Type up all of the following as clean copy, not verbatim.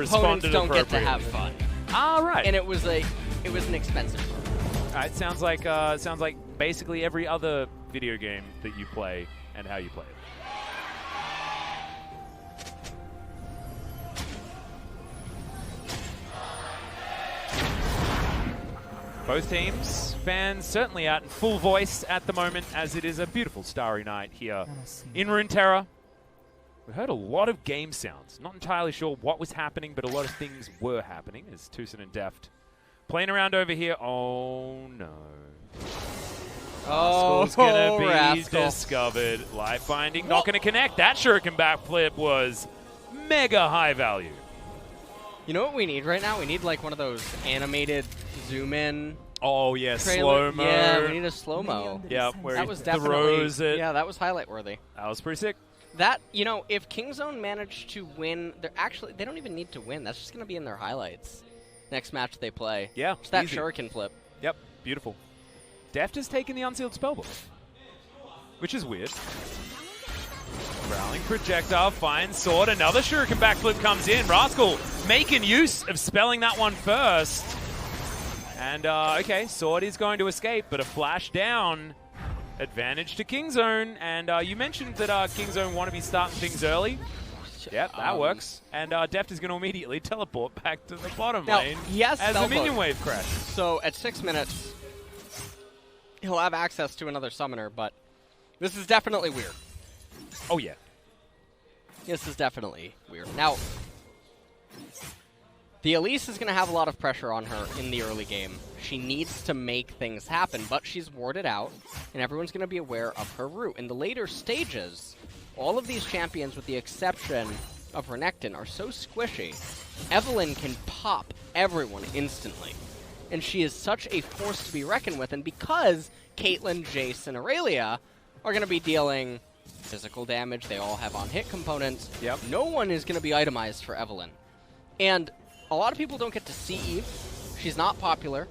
opponents don't get to appropriately. have fun. Ah, right. And it was an expensive one. All right, sounds like basically every other video game that you play and how you play it. Both teams, fans certainly out in full voice at the moment, as it is a beautiful starry night here in Runeterra. We heard a lot of game sounds. Not entirely sure what was happening, but a lot of things were happening as TusiN and Deft playing around over here. Oh no. Rascal's gonna be Rascal. discovered. Life binding, not gonna connect. That shuriken backflip was mega high value. You know what we need right now? We need like one of those animated zoom in. Oh yeah, trailer. slow-mo. Yeah, we need a slow-mo. Yeah, where That he was throws definitely, it. yeah, that was highlight worthy. That was pretty sick. That, you know, if Kingzone managed to win, they don't even need to win. That's just going to be in their highlights. Next match they play. Yeah, Just that easy. shuriken flip. Yep, beautiful. Deft has taken the unsealed spellbook, which is weird. Growling projectile, finds sword, another shuriken backflip comes in. Rascal making use of spelling that one first. And, okay, sword is going to escape, but a flash down. Advantage to Kingzone, and you mentioned that Kingzone want to be starting things early. Yep, that works. And Deft is going to immediately teleport back to the bottom lane he has as the spellbook. minion wave crashes. So at 6 minutes, he'll have access to another summoner, but this is definitely weird. Oh yeah. This is definitely weird. Now, the Elise is going to have a lot of pressure on her in the early game. She needs to make things happen, but she's warded out, and everyone's going to be aware of her route. In the later stages, all of these champions, with the exception of Renekton, are so squishy. Evelynn can pop everyone instantly, and she is such a force to be reckoned with, and because Caitlyn, Jace, and Aurelia are going to be dealing physical damage, they all have on-hit components, no one is going to be itemized for Evelynn. And a lot of people don't get to see Eve. She's not popular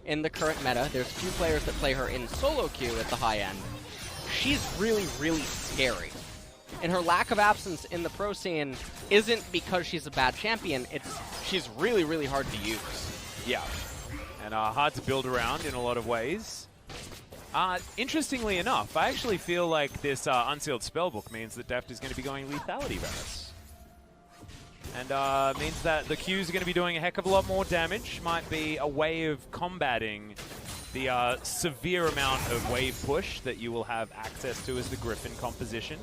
in the current meta. There's few players that play her in solo queue at the high end. She's really, really scary. And her lack of absence in the pro scene isn't because she's a bad champion. She's really, really hard to use. Yeah. And hard to build around in a lot of ways. Interestingly enough, I actually feel like this unsealed spellbook means that Deft is going to be going lethality Varus. And means that the Qs are going to be doing a heck of a lot more damage. Might be a way of combating the severe amount of wave push that you will have access to as the Griffin composition.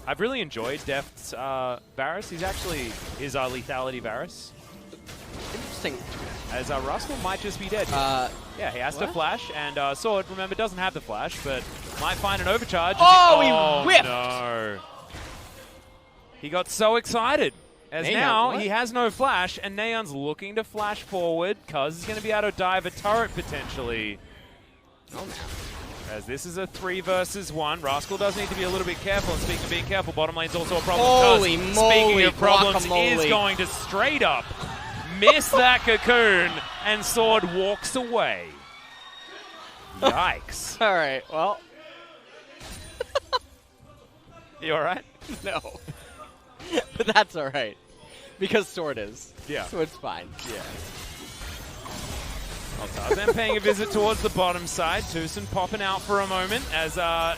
I've really enjoyed Deft's Varus. He's actually his lethality Varus. Interesting. As Rascal might just be dead. Yeah, he has to flash, and Sword, remember, doesn't have the flash, but might find an overcharge. Oh, he whiffed! No. He got so excited. As Naehyun, now, what? he has no flash, and Naehyun's looking to flash forward. Cuzz is going to be able to dive a turret, potentially. Oh, man. As this is a 3 versus 1. Rascal does need to be a little bit careful, and speaking of being careful, bottom lane's also a problem. Holy Cuzz, moly, speaking of problems, guacamole. is going to straight up miss that cocoon, and Sword walks away. Yikes. All right, well. You all right? No. But that's all right. Because Sword is. Yeah. So it's fine. Yeah. Well, Tarzan paying a visit towards the bottom side. TusiN popping out for a moment as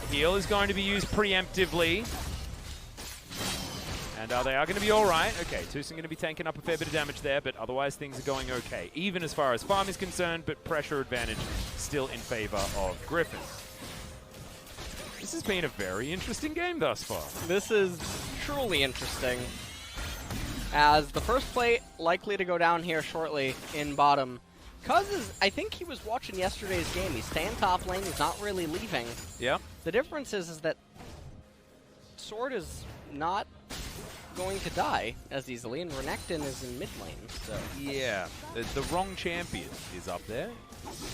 heal is going to be used preemptively. And they are going to be all right. Okay, TusiN going to be tanking up a fair bit of damage there, but otherwise things are going okay. Even as far as farm is concerned, but pressure advantage still in favor of Griffin. This has been a very interesting game thus far. This is truly interesting. As the first plate likely to go down here shortly in bottom. Cuzz is, I think he was watching yesterday's game. He's staying top lane. He's not really leaving. Yeah. The difference is that Sword is not going to die as easily, and Renekton is in mid lane. So yeah, the wrong champion is up there.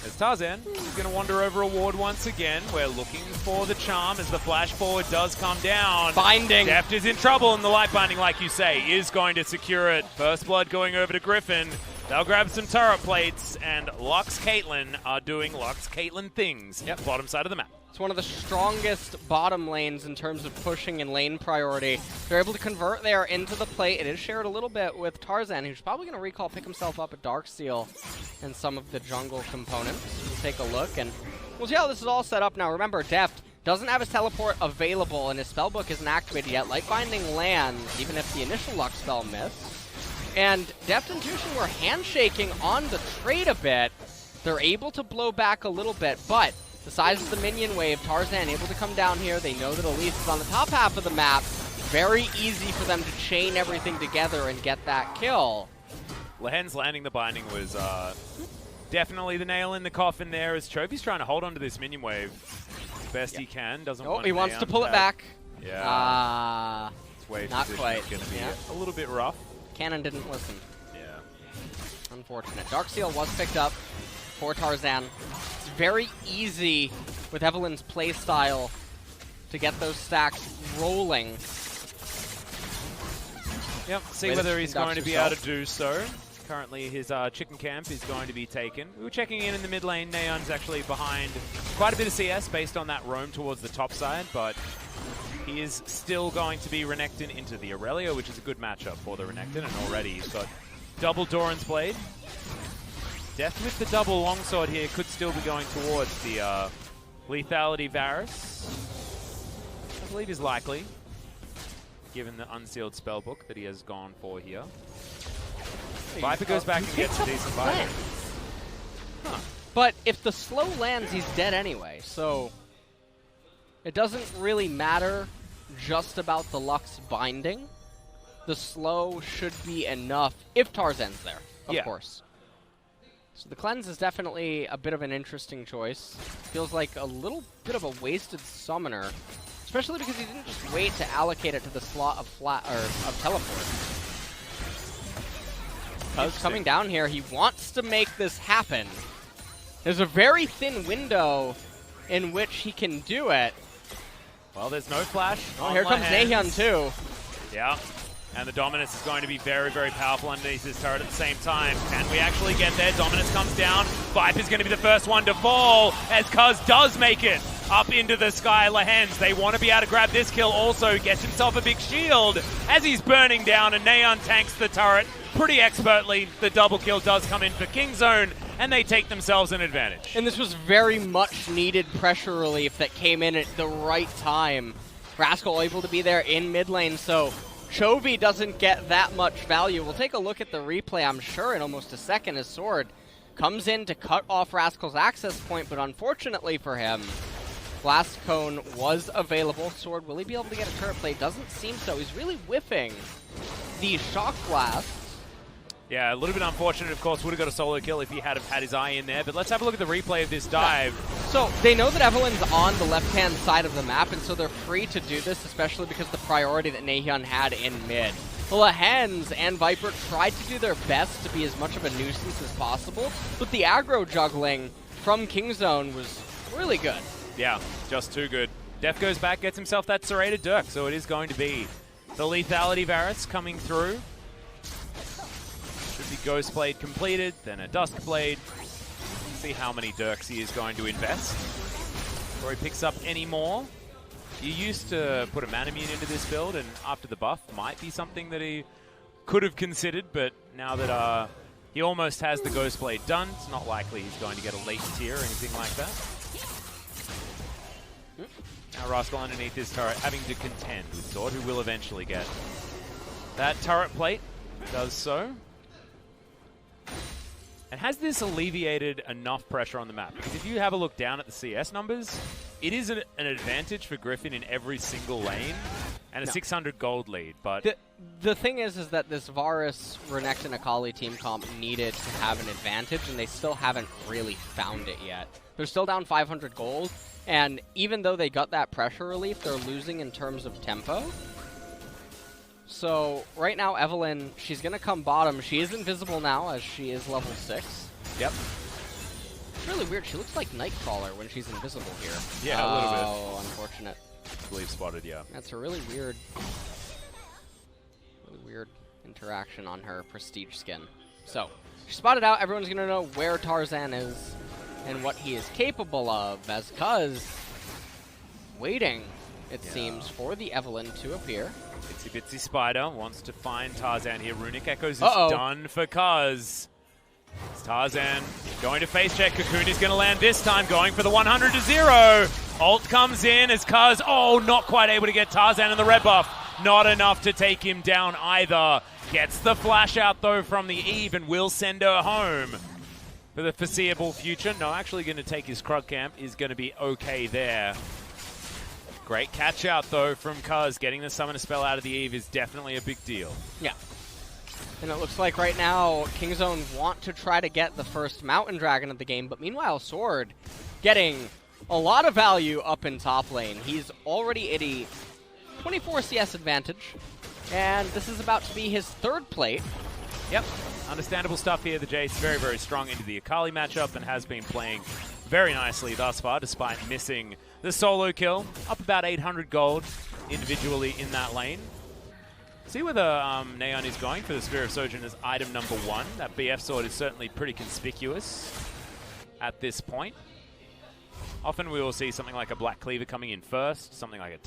As Tarzan is going to wander over a ward once again. We're looking for the charm as the flash forward does come down. Binding. Deft is in trouble, and the light binding, like you say, is going to secure it. First blood going over to Griffin. They'll grab some turret plates, and Lux Caitlyn are doing Lux Caitlyn things. Yep. Bottom side of the map. It's one of the strongest bottom lanes in terms of pushing and lane priority. They're able to convert there into the plate. It is shared a little bit with Tarzan, who's probably going to recall pick himself up at Darksteel and some of the jungle components. We'll take a look, and we'll see how this is all set up now. Remember, Deft doesn't have his teleport available, and his spellbook isn't activated yet. Light Binding lands, even if the initial Lux spell missed. And Deft and TusiN were handshaking on the trade a bit. They're able to blow back a little bit, but the size of the minion wave, Tarzan able to come down here. They know that Elise is on the top half of the map. Very easy for them to chain everything together and get that kill. Lehends landing the binding was definitely the nail in the coffin there, as Chovy's trying to hold on to this minion wave as best he can. Doesn't want he wants to pull it back. Yeah. Wave not quite. Going to be a little bit rough. Cannon didn't listen. Yeah. Unfortunate. Darksteel was picked up for Tarzan. It's very easy with Evelyn's playstyle to get those stacks rolling. Yep, see whether he's going to be able to do so. Currently, his chicken camp is going to be taken. We were checking in the mid lane. Naehyun's actually behind quite a bit of CS based on that roam towards the top side, but he is still going to be Renekton into the Aurelia, which is a good matchup for the Renekton, and already he's got double Doran's Blade. Deft with the double longsword here could still be going towards the lethality Varus. I believe is likely, given the unsealed spellbook that he has gone for here. Viper goes back and gets a decent Viper. Huh. But if the slow lands, he's dead anyway, so it doesn't really matter just about the Lux binding. The slow should be enough if Tarzan's there, of course. So the cleanse is definitely a bit of an interesting choice. Feels like a little bit of a wasted summoner, especially because he didn't just wait to allocate it to the slot of teleport. Cuzz coming down here, he wants to make this happen. There's a very thin window in which he can do it. Well, there's no flash. Oh, here comes Naehyun too. Yeah. And the Dominus is going to be very, very powerful underneath his turret at the same time. Can we actually get there? Dominus comes down. Viper's going to be the first one to fall as Cuzz does make it up into the sky. Lehends, they want to be able to grab this kill also. Gets himself a big shield as he's burning down, and Naehyun tanks the turret pretty expertly. The double kill does come in for Kingzone, and they take themselves an advantage. And this was very much needed pressure relief that came in at the right time. Rascal able to be there in mid lane, so Chovy doesn't get that much value. We'll take a look at the replay, I'm sure, in almost a second. His sword comes in to cut off Rascal's access point, but unfortunately for him, Blast Cone was available. Sword, will he be able to get a turret plate? Doesn't seem so. He's really whiffing the Shock Blast. Yeah, a little bit unfortunate, of course. Would have got a solo kill if he had had his eye in there. But let's have a look at the replay of this dive. So they know that Evelyn's on the left-hand side of the map, and so they're free to do this, especially because the priority that Naehyun had in mid. Lehends and Viper tried to do their best to be as much of a nuisance as possible, but the aggro juggling from Kingzone was really good. Yeah, just too good. Deft goes back, gets himself that serrated Dirk, so it is going to be the lethality Varus coming through. Should be Ghost Blade completed, then a Dusk Blade. See how many Dirks he is going to invest before he picks up any more. You used to put a Manamune into this build, and after the buff might be something that he could have considered, but now that he almost has the Ghost Blade done, it's not likely he's going to get a late tier or anything like that. Now Rascal underneath his turret having to contend with Sword, who will eventually get that turret plate. Does so. And has this alleviated enough pressure on the map? Because if you have a look down at the CS numbers, it is an advantage for Griffin in every single lane, and a 600 gold lead. But the thing is that this Varus, Renekton, Akali team comp needed to have an advantage, and they still haven't really found it yet. They're still down 500 gold, and even though they got that pressure relief, they're losing in terms of tempo. So right now, Evelyn, she's going to come bottom. She is invisible now, as she is level 6. Yep. It's really weird. She looks like Nightcrawler when she's invisible here. Yeah, a little bit. Oh, unfortunate. I believe spotted, yeah. That's a really weird interaction on her prestige skin. So, she spotted out. Everyone's going to know where Tarzan is and what he is capable of, as Cuzz waiting, it seems, for the Evelynn to appear. Itsy Bitsy Spider wants to find Tarzan here. Runic Echoes is done for Cuzz. It's Tarzan going to face check. Cocoon is going to land this time, going for the 100-0. Ult comes in as Cuzz, not quite able to get Tarzan in the red buff. Not enough to take him down either. Gets the flash out, though, from the Eve and will send her home for the foreseeable future. No, actually going to take his Krug camp. Is going to be okay there. Great catch out, though, from Cuzz. Getting the Summoner spell out of the Eve is definitely a big deal. Yeah. And it looks like right now, Kingzone want to try to get the first Mountain Dragon of the game, but meanwhile, Sword getting a lot of value up in top lane. He's already at a 24 CS advantage, and this is about to be his third plate. Yep, understandable stuff here. The Jace very, very strong into the Akali matchup and has been playing very nicely thus far, despite missing the solo kill. Up about 800 gold individually in that lane. See whether Naehyun is going for the Spear of Sojourn as item number 1. That BF sword is certainly pretty conspicuous at this point. Often we will see something like a Black Cleaver coming in first, something like a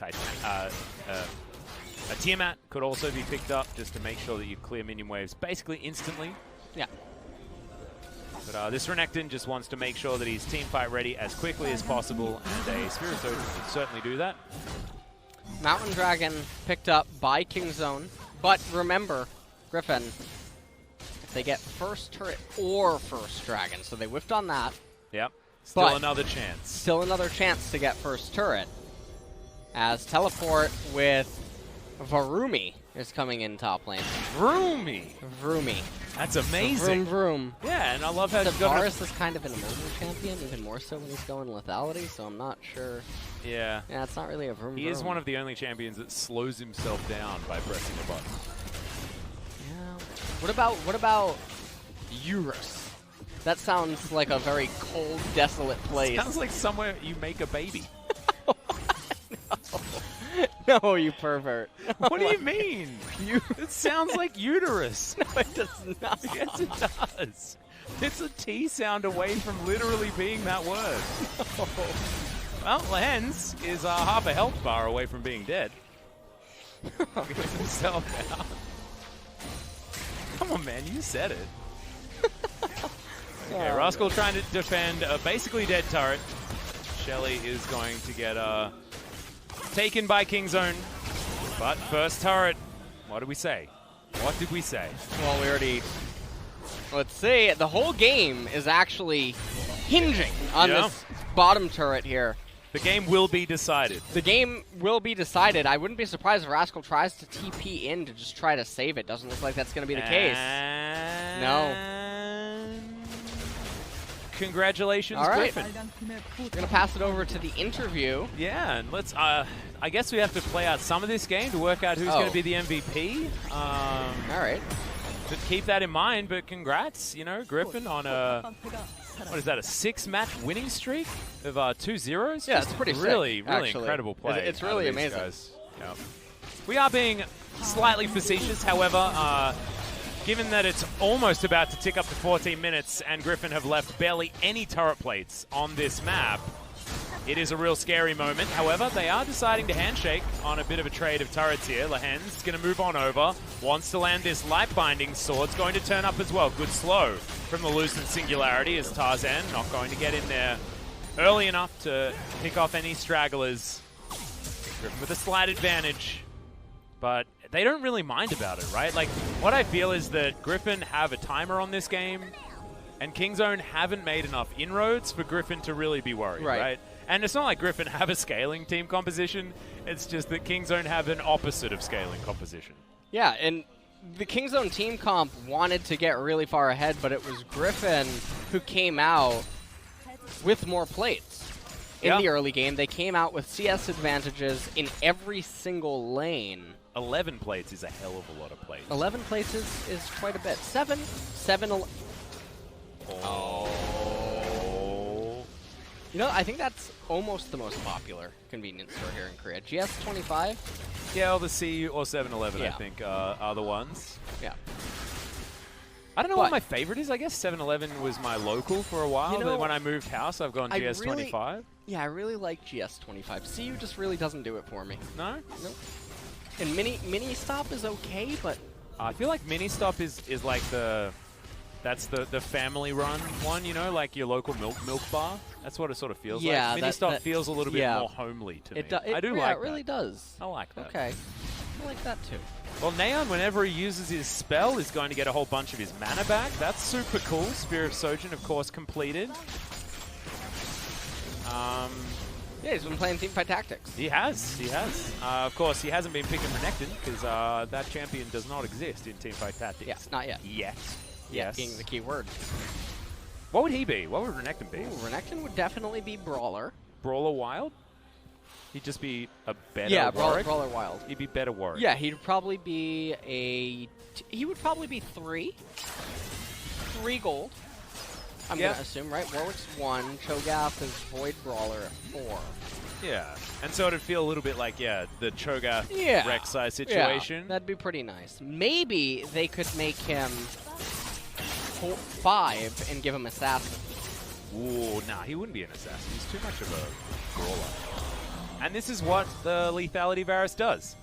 Tiamat could also be picked up just to make sure that you clear minion waves basically instantly. Yeah. But this Renekton just wants to make sure that he's teamfight ready as quickly as possible, and a Spear of Sojourn would certainly do that. Mountain Dragon picked up by Kingzone, but remember, GRIFFIN, if they get first turret or first dragon, so they whiffed on that. Yep, still another chance. Still another chance to get first turret, as Teleport with Varumi is coming in top lane. Vroomy. That's amazing. Vroom vroom. Yeah, and I love how Varus is kind of an emerging champion, even more so when he's going lethality, so I'm not sure. Yeah. Yeah, it's not really a vroom He is one of the only champions that slows himself down by pressing a button. Yeah. What about Eurus? That sounds like a very cold, desolate place. Sounds like somewhere you make a baby. No, you pervert. What do you mean? It sounds like uterus. No, it does not. Yes, it does. It's a T sound away from literally being that word. No. Well, Lehends is half a health bar away from being dead. Puts himself out. Come on, man, you said it. Okay, Rascal trying to defend a basically dead turret. Shelly is going to get taken by Kingzone. But first turret, what did we say? What did we say? Well, we already... Let's see, the whole game is actually hinging on this bottom turret here. The game will be decided. The game will be decided. I wouldn't be surprised if Rascal tries to TP in to just try to save it. Doesn't look like that's going to be the case. No. Congratulations, all right. GRIFFIN. We're going to pass it over to the interview. Yeah, and let's... I guess we have to play out some of this game to work out who's going to be the MVP. All right. But keep that in mind, but congrats, you know, GRIFFIN on a... What is that, a 6-match winning streak of 2 zeros? Yeah, it's pretty really, sick, really actually. incredible play. It's really amazing. Yep. We are being slightly facetious, however, given that it's almost about to tick up to 14 minutes and GRIFFIN have left barely any turret plates on this map, it is a real scary moment. However, they are deciding to handshake on a bit of a trade of turrets here. Lehends is going to move on over, wants to land this light binding. Sword's going to turn up as well. Good slow from the Lucent Singularity as Tarzan not going to get in there early enough to pick off any stragglers. GRIFFIN with a slight advantage, but they don't really mind about it, right? Like, what I feel is that GRIFFIN have a timer on this game, and Kingzone haven't made enough inroads for GRIFFIN to really be worried, right? And it's not like GRIFFIN have a scaling team composition, it's just that Kingzone have an opposite of scaling composition. Yeah, and the Kingzone team comp wanted to get really far ahead, but it was GRIFFIN who came out with more plates. In the early game, they came out with CS advantages in every single lane. 11 plates is a hell of a lot of plates. 11 plates is quite a bit. 7, 11. Oh. You know, I think that's almost the most popular convenience store here in Korea. GS25? Yeah, or the CU or 7-Eleven, I think, are the ones. Yeah. I don't know what my favorite is. I guess 7-Eleven was my local for a while, but when I moved house, I've gone GS25. Yeah, I really like GS25. CU just really doesn't do it for me. No? Nope. And Mini Stop is okay, but... I feel like Mini Stop is like that's the family run one, you know, like your local milk bar. That's what it sort of feels like. Mini Stop feels a little bit more homely to me. I do like that. It really does. I like that. Okay. I like that too. Well, Naehyun, whenever he uses his spell, is going to get a whole bunch of his mana back. That's super cool. Spear of Sojin, of course, completed. Yeah, he's been playing Teamfight Tactics. He has. Of course, he hasn't been picking Renekton because that champion does not exist in Teamfight Tactics. Yeah, not yet. Yes. Being the key word. What would he be? What would Renekton be? Ooh, Renekton would definitely be Brawler. Brawler Wild? He'd just be a better Warwick? Brawler Wild. He'd be better Warwick. Yeah, he'd probably be he would probably be 3 gold. I'm going to assume, right? Warwick's 1, Cho'Gath is Void Brawler at 4. Yeah, and so it'd feel a little bit like, the Cho'Gath Rek'Sai situation. Yeah, that'd be pretty nice. Maybe they could make him 5 and give him Assassin. Ooh, nah, he wouldn't be an Assassin. He's too much of a brawler. And this is what the Lethality Varus does.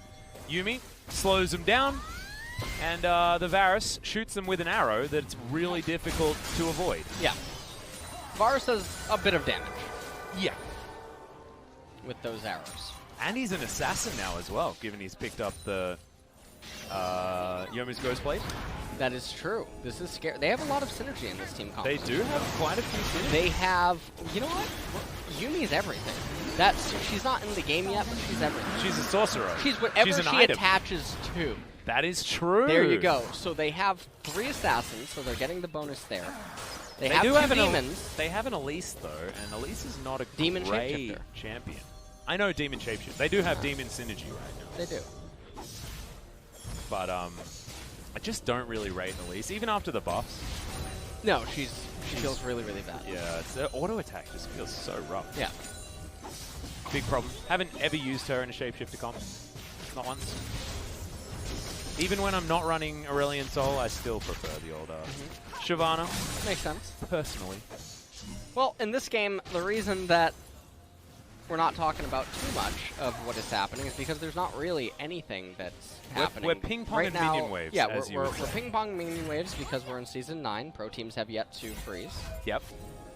Yuumi slows him down, and the Varus shoots them with an arrow that's really difficult to avoid. Yeah. Varus does a bit of damage. Yeah. With those arrows. And he's an assassin now as well, given he's picked up the Youmu's Ghostblade. That is true. This is scary. They have a lot of synergy in this team comp. They do have quite a few synergy. They have, you know what? Yuumi is everything. She's not in the game yet, but she's everything. She's a sorcerer. She's whatever she attaches to. That is true. There you go. So they have 3 assassins, so they're getting the bonus there. They have do 2 have demons. They have an Elise, though, and Elise is not a demon great champion. I know Demon Shapeshift. They do have demon synergy right now. They do. But I just don't really rate Elise, even after the buffs. No, she feels really, really bad. Yeah, the auto attack just feels so rough. Yeah. Big problem. Haven't ever used her in a shapeshifter comp. Not once. Even when I'm not running Aurelion Sol, I still prefer the old Shyvana. Makes sense. Personally. Well, in this game, the reason that we're not talking about too much of what is happening is because there's not really anything that's happening. We're ping-ponging right now, minion waves. Yeah, we're ping-ponging minion waves because we're in Season 9. Pro teams have yet to freeze. Yep.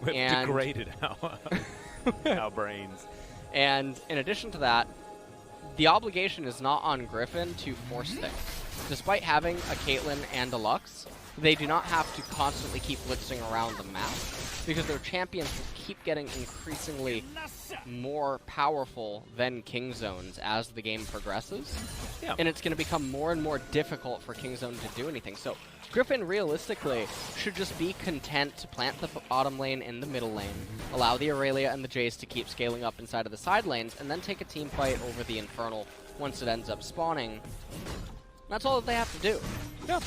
We've degraded our brains. And in addition to that, the obligation is not on Griffin to force things. Despite having a Caitlyn and a Lux, they do not have to constantly keep blitzing around the map because their champions will keep getting increasingly more powerful than King Zones as the game progresses. Yeah. And it's going to become more and more difficult for King Zone to do anything. So Griffin realistically should just be content to plant the bottom lane in the middle lane, allow the Aurelia and the Jace to keep scaling up inside of the side lanes, and then take a team fight over the Infernal once it ends up spawning. That's all that they have to do. Yeah.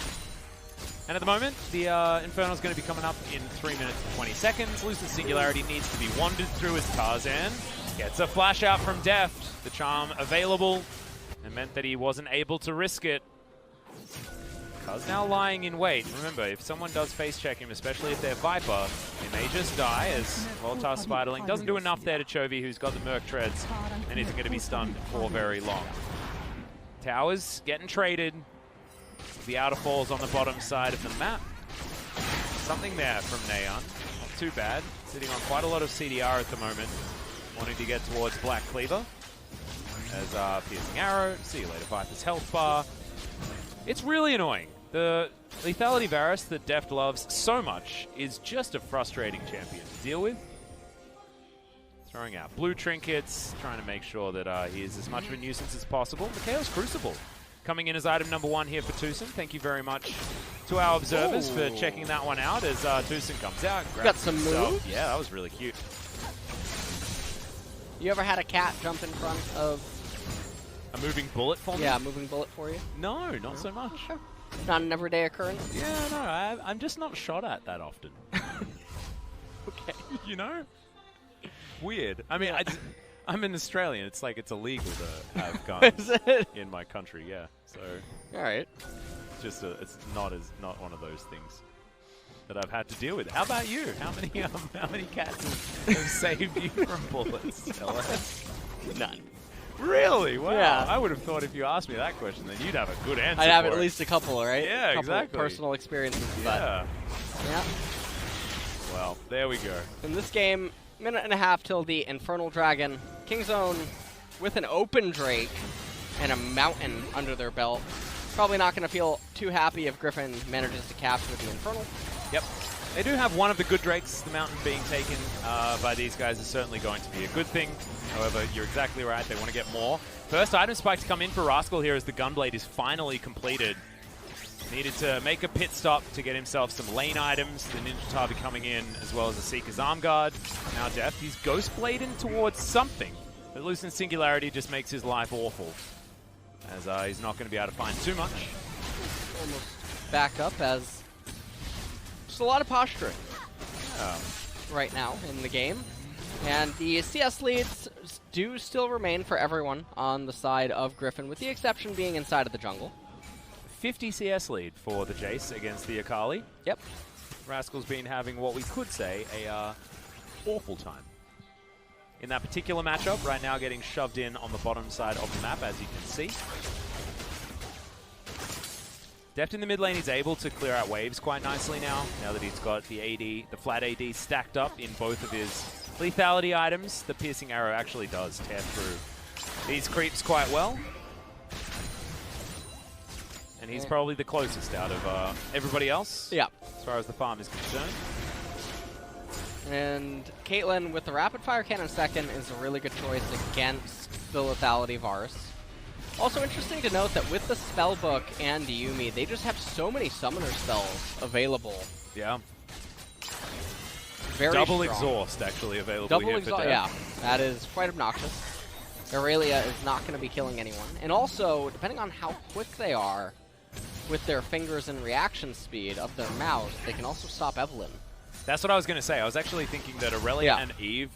And at the moment, the Infernal's going to be coming up in 3 minutes and 20 seconds. Lucid Singularity needs to be wandered through as Tarzan gets a flash out from Deft. The charm available. It meant that he wasn't able to risk it. Cuzz now lying in wait. Remember, if someone does face check him, especially if they're Viper, they may just die as Voltar Spiderling doesn't do enough there to Chovy, who's got the Merc Treads and isn't going to be stunned for very long. Towers getting traded. The outer falls on the bottom side of the map. Something there from Naehyun. Not too bad. Sitting on quite a lot of CDR at the moment. Wanting to get towards Black Cleaver. As Piercing Arrow. See you later, Viper's health bar. It's really annoying. The Lethality Varus that Deft loves so much is just a frustrating champion to deal with. Throwing out blue trinkets. Trying to make sure that he is as much of a nuisance as possible. Mikhail's Crucible. Coming in as item number 1 here for TusiN. Thank you very much to our observers for checking that one out as TusiN comes out. Got some moves. Yeah, that was really cute. You ever had a cat jump in front of... A moving bullet for me? Yeah, a moving bullet for you? No, not so much. Okay. Not an everyday occurrence? Yeah, no, I'm just not shot at that often. Okay. You know? Weird. I mean, I'm an Australian. It's like it's illegal to have guns in my country. Yeah. So. All right. It's just it's not one of those things. that I've had to deal with. How about you? How many cats have saved you from bullets, LS? None. Really? Wow. Yeah. I would have thought if you asked me that question, then you'd have a good answer. I'd have for at it. least a couple, right? Yeah, a couple exactly. Personal experiences. Yeah. But yeah. Well, there we go. In this game, minute and a half till the Infernal Dragon. Kingzone with an open Drake and a Mountain under their belt. Probably not going to feel too happy if Griffin manages to capture the Infernal. Yep. They do have one of the good Drakes. The Mountain being taken by these guys is certainly going to be a good thing. However, you're exactly right. They want to get more. First item spike to come in for Rascal here as the Gunblade is finally completed. Needed to make a pit stop to get himself some lane items. The Ninja Tabi coming in as well as the Seeker's Arm Guard. Now Deft, he's Ghost Blading towards something. But Lucent Singularity just makes his life awful. As he's not going to be able to find too much. Almost back up as just a lot of posturing right now in the game. And the CS leads do still remain for everyone on the side of Griffin, with the exception being inside of the jungle. 50 CS lead for the Jace against the Akali. Yep. Rascal's been having what we could say a awful time. In that particular matchup, right now getting shoved in on the bottom side of the map, as you can see. Deft in the mid lane, he's able to clear out waves quite nicely now that he's got the AD, the flat AD stacked up in both of his lethality items. The piercing arrow actually does tear through these creeps quite well. And he's probably the closest out of everybody else, Yeah. as far as the farm is concerned. And Caitlyn with the Rapid Fire Cannon second is a really good choice against the lethality Varus. Also interesting to note that with the Spellbook and Yuumi, they just have so many summoner spells available. Yeah. Very Double strong. Exhaust actually available Double here for exhaust, Deft. yeah. That is quite obnoxious. Aurelia is not going to be killing anyone. And also, depending on how quick they are with their fingers and reaction speed of their mouse, they can also stop Evelynn. That's what I was going to say. I was actually thinking that Aurelia and Eve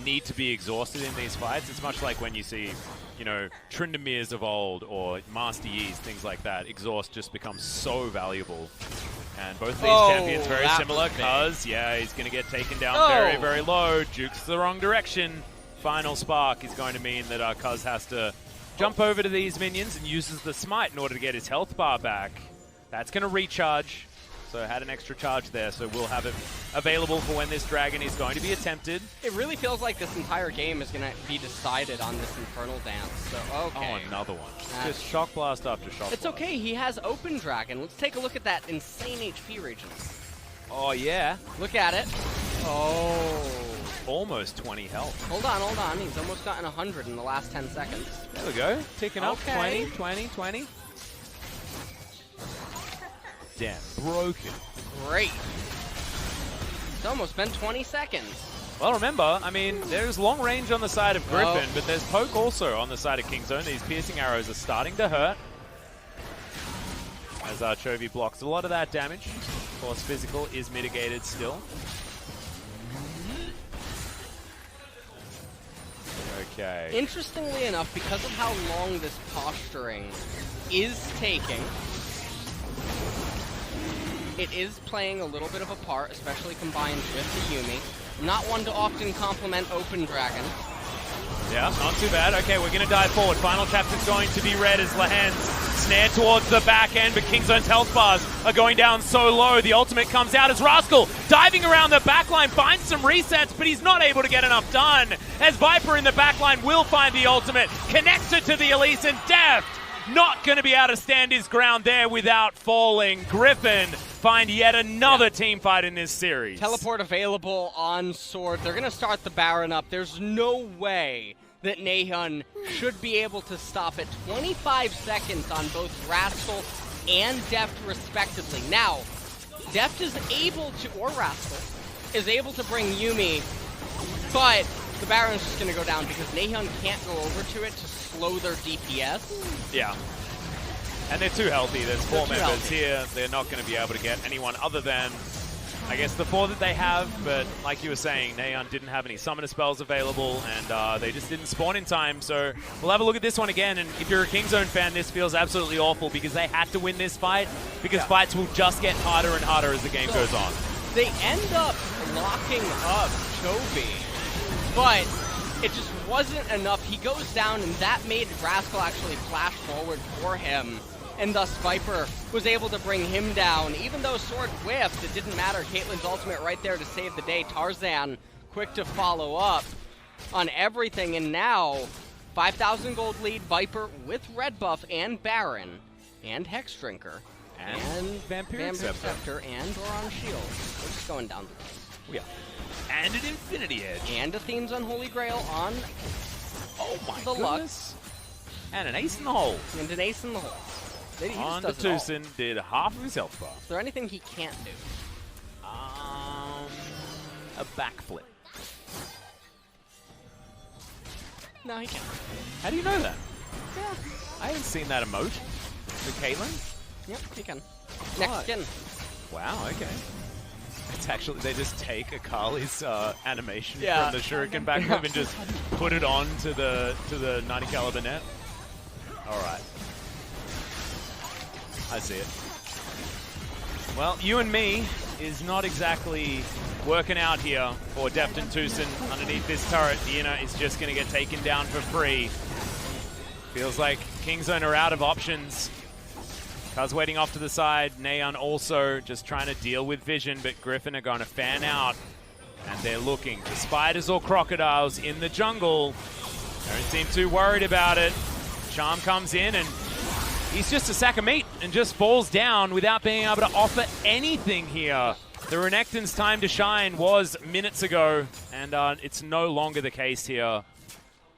need to be exhausted in these fights. It's much like when you see, you know, Trindamirs of old or Master Yi's, things like that. Exhaust just becomes so valuable. And both these champions very similar. Cuzz, yeah, he's going to get taken down very, very low. Jukes the wrong direction. Final spark is going to mean that Cuzz has to jump over to these minions and uses the smite in order to get his health bar back. That's going to recharge. So had an extra charge there, so we'll have it available for when this dragon is going to be attempted. It really feels like this entire game is going to be decided on this Infernal Dance. So, okay. Oh, another one. Just Shock Blast after Shock Blast. It's okay, he has Open Dragon. Let's take a look at that insane HP region. Oh, yeah. Look at it. Oh. Almost 20 health. Hold on. He's almost gotten 100 in the last 10 seconds. There we go. Ticking up. Okay. 20. Damn, broken. Great. It's almost been 20 seconds. Well, remember, I mean, there's long range on the side of Griffin, but there's poke also on the side of Kingzone. These piercing arrows are starting to hurt. As Chovy blocks a lot of that damage. Of course, physical is mitigated still. Okay. Interestingly enough, because of how long this posturing is taking, it is playing a little bit of a part, especially combined with the Yuumi. Not one to often compliment Open Dragon. Yeah, not too bad. Okay, we're going to dive forward. Final chapter's going to be red as Lehends snare towards the back end, but Kingzone's health bars are going down so low. The ultimate comes out as Rascal diving around the backline, finds some resets, but he's not able to get enough done. As Viper in the backline will find the ultimate, connects it to the Elise, and Deft not going to be able to stand his ground there without falling. Griffin find yet another team fight in this series. Teleport available on Sword. They're going to start the Baron up. There's no way that Naehyun should be able to stop it. 25 seconds on both Rascal and Deft respectively. Now, Deft is able to, or Rascal, is able to bring Yuumi, but the Baron's just going to go down because Naehyun can't go over to it to slow their DPS. Yeah. And they're too healthy. There's four members here. They're not going to be able to get anyone other than I guess the 4 that they have, but like you were saying, Naehyun didn't have any summoner spells available, and they just didn't spawn in time. So we'll have a look at this one again, and if you're a Kingzone fan, this feels absolutely awful because they had to win this fight, because fights will just get harder and harder as the game goes on. They end up locking up Chovy, but it just wasn't enough. He goes down, and that made Rascal actually flash forward for him. And thus Viper was able to bring him down. Even though Sword whiffed, it didn't matter. Caitlyn's ultimate right there to save the day. Tarzan quick to follow up on everything. And now, 5,000 gold lead. Viper with red buff and Baron and Hex Drinker. And Vampiric Scepter. And Doron Shield. We're just going down the list. Yeah. And an Infinity Edge. And Athene's Unholy Grail on the Lux. And an Ace in the Hole. And an Ace in the Hole. On the TusiN, did half of his health bar. Is there anything he can't do? A backflip. No, he can't. How do you know that? Yeah. I haven't seen that emote. For Caitlyn? Yep, he can. Next skin. Wow, okay. It's actually, they just take Akali's animation from the Shuriken backflip and just put it on to the 90 caliber net. Alright. I see it. Well, you and me is not exactly working out here for Deft and TusiN. Underneath this turret, Yuna is just going to get taken down for free. Feels like Kingzone are out of options. Cuzz waiting off to the side. Naehyun also just trying to deal with vision, but GRIFFIN are going to fan out. And they're looking for spiders or crocodiles in the jungle. Don't seem too worried about it. Charm comes in and he's just a sack of meat and just falls down without being able to offer anything here. The Renekton's time to shine was minutes ago, and it's no longer the case here.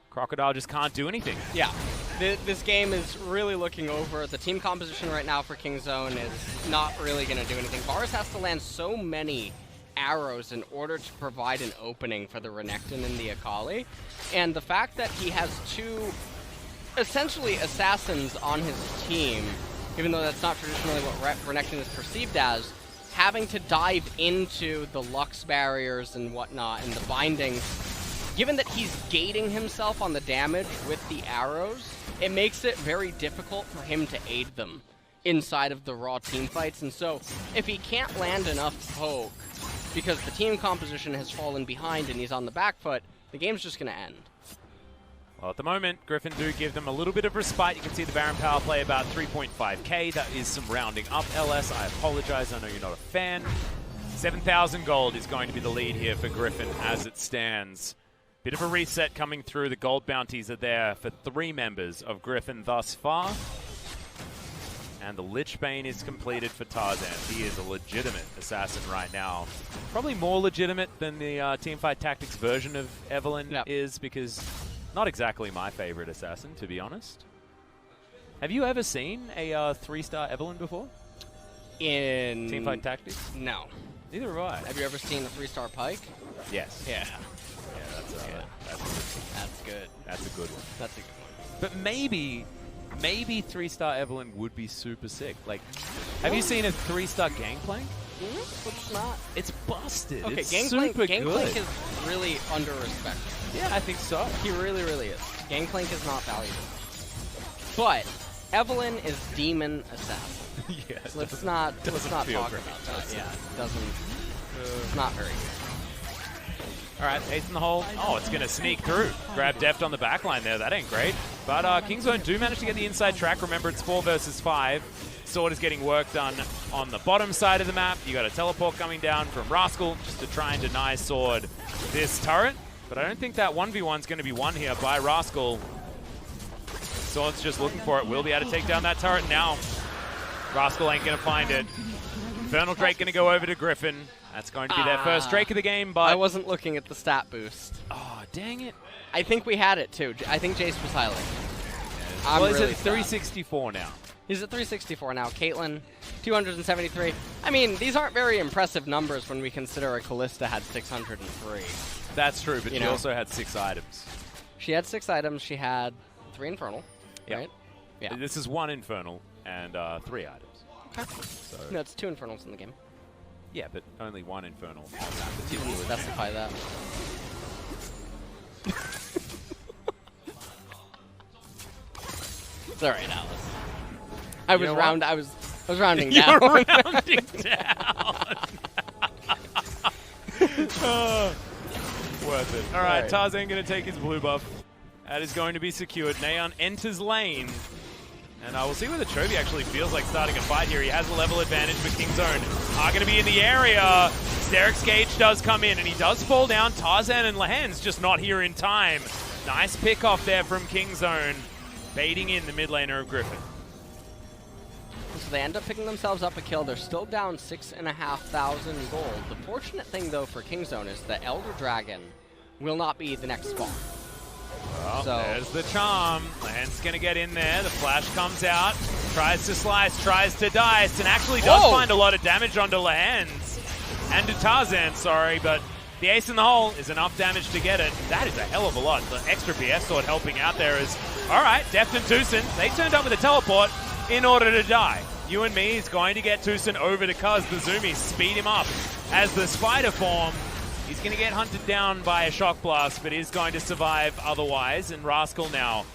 Crocodile just can't do anything. Yeah, this game is really looking over. The team composition right now for Kingzone is not really going to do anything. Varus has to land so many arrows in order to provide an opening for the Renekton and the Akali. And the fact that he has two essentially assassins on his team, even though that's not traditionally what Renekton is perceived as, having to dive into the Lux barriers and whatnot and the bindings, given that he's gating himself on the damage with the arrows, it makes it very difficult for him to aid them inside of the raw team fights. And so if he can't land enough poke because the team composition has fallen behind and he's on the back foot, the game's just going to end. Well, at the moment, GRIFFIN do give them a little bit of respite. You can see the Baron power play about 3.5k. That is some rounding up, LS. I apologize. I know you're not a fan. 7,000 gold is going to be the lead here for GRIFFIN as it stands. Bit of a reset coming through. The gold bounties are there for 3 members of GRIFFIN thus far. And the Lich Bane is completed for Tarzan. He is a legitimate assassin right now. Probably more legitimate than the Teamfight Tactics version of Evelynn is, because not exactly my favorite assassin, to be honest. Have you ever seen a 3-star Evelynn before? In Teamfight Tactics? No. Neither have I. Have you ever seen a 3-star Pike? Yes. Yeah. That's good. That's a good one. That's a good one. But maybe 3-star Evelynn would be super sick. Like, have you seen a 3-star Gangplank? It's not. It's busted. Okay, it's super good. Gangplank is really under-respected. Yeah, I think so. He really, really is. Gangplank is not valuable. But Evelynn is Demon Assassin. Yeah, let's not talk about that. Yeah, it doesn't. It's not very good. All right, Ace in the hole. Oh, it's going to sneak through. Grab Deft on the back line there. That ain't great. But Kingzone do manage to get the inside track. Remember, it's 4 versus 5. Sword is getting work done on the bottom side of the map. You got a teleport coming down from Rascal just to try and deny Sword this turret. But I don't think that 1v1 is going to be won here by Rascal. Sword's just looking for it. Will be able to take down that turret now. Rascal ain't going to find it. Infernal Drake going to go over to GRIFFIN. That's going to be their first Drake of the game, but... I wasn't looking at the stat boost. Oh, dang it. I think we had it, too. I think Jace was highlighting. Well, he's at 364 now. He's at 364 now. Caitlyn, 273. I mean, these aren't very impressive numbers when we consider a Callista had 603. That's true, but she also had 6 items. She had 6 items. She had 3 Infernal, right? Yeah. This is 1 Infernal and 3 items. Okay. So no, it's 2 Infernals in the game. Yeah, but only one Infernal. Didn't specify that. It's alright, Alice. I was rounding down. You were rounding down. Worth it. All right, Tarzan going to take his blue buff. That is going to be secured. Naehyun enters lane. And we'll see whether Chovy actually feels like starting a fight here. He has a level advantage, but King's Own are going to be in the area. Steric's Gauge does come in, and he does fall down. Tarzan and Lehends just not here in time. Nice pick off there from King's Own, baiting in the mid laner of GRIFFIN. So they end up picking themselves up a kill. They're still down 6,500 gold. The fortunate thing, though, for King's Own is that Elder Dragon will not be the next spawn. Well, so there's the charm. Lehends going to get in there. The flash comes out. Tries to slice, tries to dice, and actually does find a lot of damage onto Lehends. And to Tarzan, sorry, but the ace in the hole is enough damage to get it. That is a hell of a lot. The extra BF sword helping out there is, all right, Deft and TusiN, they turned up with a teleport in order to die. You and me is going to get TusiN over to Cuzz. The zoomies speed him up as the spider form. He's going to get hunted down by a shock blast, but is going to survive otherwise. And Rascal now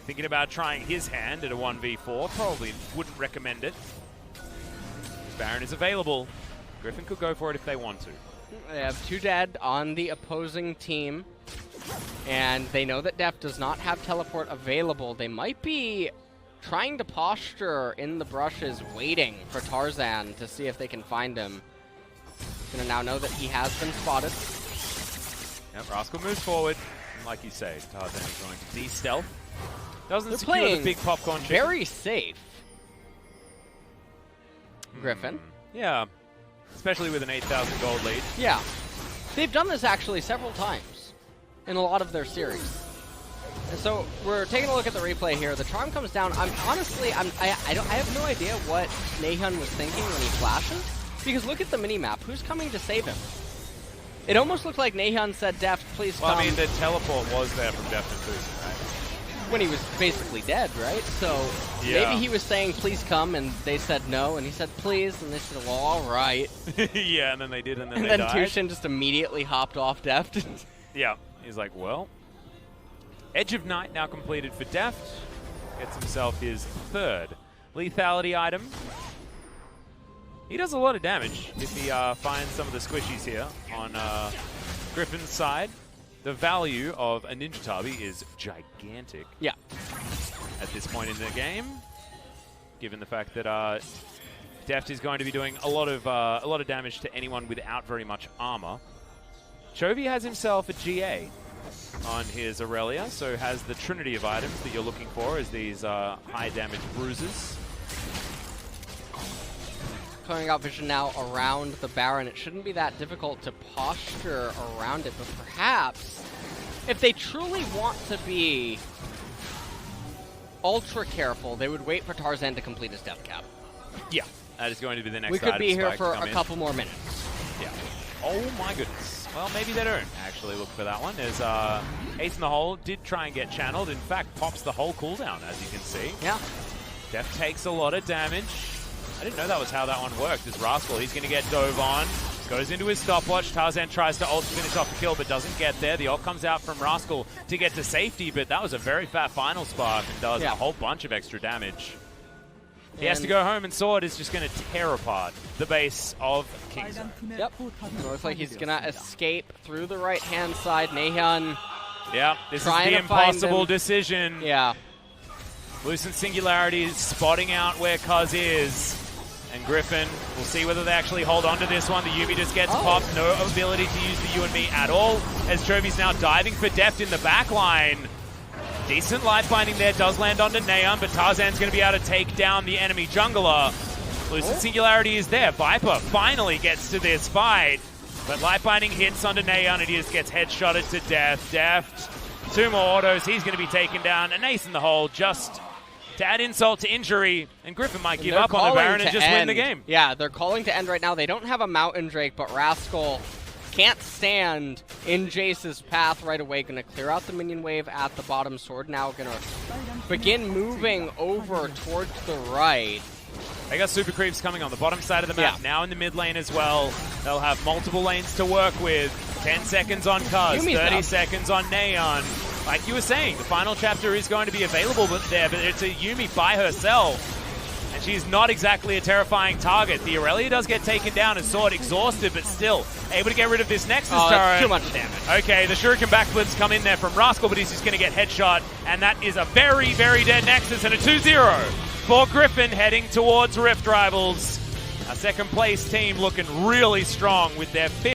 thinking about trying his hand at a 1v4. Probably wouldn't recommend it. Baron is available. GRIFFIN could go for it if they want to. They have 2 dead on the opposing team. And they know that Deft does not have teleport available. They might be trying to posture in the brushes, waiting for Tarzan to see if they can find him. Gonna now know that he has been spotted. Yep, Rascal moves forward. And like you say, Tarzan is going to de-stealth. Doesn't They're secure playing the big popcorn chicken. Very safe. GRIFFIN. Yeah, especially with an 8,000 gold lead. Yeah. They've done this actually several times in a lot of their series. And so we're taking a look at the replay here. The charm comes down. I have no idea what Naehyun was thinking when he flashes. Because look at the minimap. Who's coming to save him? It almost looked like Naehyun said, Deft, please come. Well, I mean, the teleport was there from Deft and TusiN, right? When he was basically dead, right? So maybe he was saying, please come, and they said no, and he said, please, and they said, well, all right. Yeah, and then they did, and then they died. died. And then TusiN just immediately hopped off Deft. Yeah, he's like, well, Edge of Night now completed for Deft. Gets himself his 3rd lethality item. He does a lot of damage if he finds some of the squishies here on GRIFFIN's side. The value of a Ninja Tabi is gigantic. Yeah. At this point in the game, given the fact that Deft is going to be doing a lot of damage to anyone without very much armor. Chovy has himself a GA on his Aurelia, so has the trinity of items that you're looking for as these high damage bruises. Coming out vision now around the Baron. It shouldn't be that difficult to posture around it, but perhaps if they truly want to be ultra careful, they would wait for Tarzan to complete his death cap. Yeah, that is going to be the next We could be here for a couple more minutes. Yeah. Oh my goodness. Well, maybe they don't actually look for that one, as Ace in the Hole did try and get channeled. In fact, pops the whole cooldown, as you can see. Yeah. Deft takes a lot of damage. I didn't know that was how that one worked. As Rascal, he's going to get dove on. Goes into his stopwatch. Tarzan tries to ult to finish off the kill, but doesn't get there. The ult comes out from Rascal to get to safety, but that was a very fat final spark and does a whole bunch of extra damage. He has to go home, and Sword is just going to tear apart the base of King's Own. Yep. It looks like he's going to escape through the right-hand side. Naehyun. Yeah, this is the impossible decision. Yeah. Lucent Singularity is spotting out where Cuzz is. And GRIFFIN, we'll see whether they actually hold on to this one. The Yuumi just gets popped. No ability to use the you and me at all. As Chovy's now diving for Deft in the back line. Decent life binding there. Does land onto Naehyun, but Tarzan's going to be able to take down the enemy jungler. Lucent Singularity is there. Viper finally gets to this fight. But life binding hits onto Naehyun, and he just gets headshotted to death. Deft, 2 more autos. He's going to be taken down. An ace in the hole just to add insult to injury, and GRIFFIN might give up on the Baron and just win the game. Yeah, they're calling to end right now. They don't have a Mountain Drake, but Rascal can't stand in Jace's path right away. Going to clear out the minion wave at the bottom. Sword now going to begin moving over towards the right. They got super creeps coming on the bottom side of the map, now in the mid lane as well. They'll have multiple lanes to work with. 10 seconds on Cuzz, 30 seconds on Naehyun. Like you were saying, the final chapter is going to be available there, but it's a Yuumi by herself. And she's not exactly a terrifying target. The Aurelia does get taken down as Sword exhausted, but still able to get rid of this Nexus turret. That's too much damage. Okay, the Shuriken backflips come in there from Rascal, but he's just going to get headshot. And that is a very, very dead Nexus and a 2-0 for Griffin heading towards Rift Rivals. A second place team looking really strong with their fifth